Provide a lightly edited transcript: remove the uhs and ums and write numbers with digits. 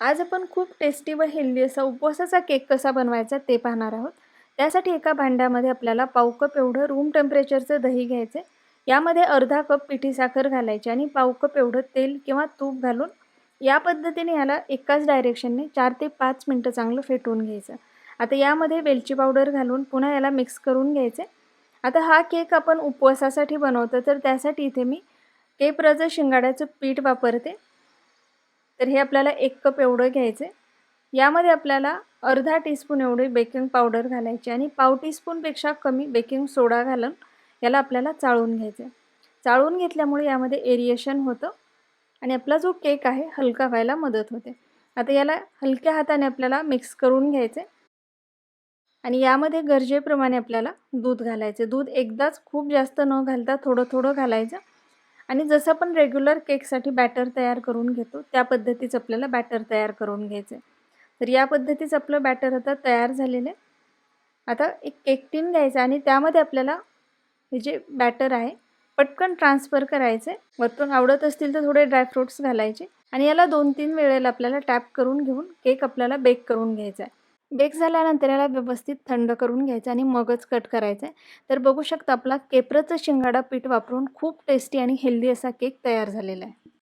आज आपण खूप टेस्टी व हेल्दी असा उपवासाचा केक कसा बनवायचा ते पाहणार आहोत. त्यासाठी एका भांड्यामध्ये आपल्याला पाव कप एवढं रूम टेम्परेचरचं दही घ्यायचं. यामध्ये अर्धा कप पिठी साखर घालायची आणि पाव कप एवढं तेल किंवा तूप घालून या पद्धतीने याला एकाच डायरेक्शनने 4 ते 5 मिनिटं चांगलं फेटून घ्यायचं. आता यामध्ये वेलची पावडर घालून पुन्हा याला मिक्स करून घ्यायचे. आता हा केक आपण उपवासासाठी बनवतो, तर त्यासाठी इथे मी केप्रचं शिंगाड्याचं पीठ वापरते. तर हे आपल्याला 1 कप एवढं घ्यायचं आहे. यामध्ये आपल्याला अर्धा टीस्पून एवढी बेकिंग पावडर घालायची आणि पाव टीस्पूनपेक्षा कमी बेकिंग सोडा घालून याला आपल्याला चाळून घ्यायचं आहे. चाळून घेतल्यामुळे यामध्ये एरिएशन होतं आणि आपला जो केक आहे हलका व्हायला मदत होते. आता याला हलक्या हाताने आपल्याला मिक्स करून घ्यायचं आहे आणि यामध्ये गरजेप्रमाणे आपल्याला दूध घालायचं. दूध एकदाच खूप जास्त न घालता थोडं-थोडं घालायचं आणि जसं आपण रेग्युलर केकसाठी बॅटर तयार करून घेतो, त्या पद्धतीचं आपल्याला बॅटर तयार करून घ्यायचं आहे. तर या पद्धतीचं आपलं बॅटर आता तयार झालेलं आहे. आता एक केक टीन घ्यायचा आणि त्यामध्ये आपल्याला हे जे बॅटर आहे पटकन ट्रान्सफर करायचं आहे. वरतून आवडत असतील तर थोडे ड्रायफ्रुट्स घालायचे आणि याला 2-3 वेळेला आपल्याला टॅप करून घेऊन केक आपल्याला बेक करून घ्यायचा आहे. बेक झाल्यानंतर याला व्यवस्थित थंड करून घ्यायचं आणि मगच कट करायचं आहे. तर बघू शकता आपला केप्रचं शिंगाडा पीठ वापरून खूप टेस्टी आणि हेल्दी असा केक तयार झालेला आहे.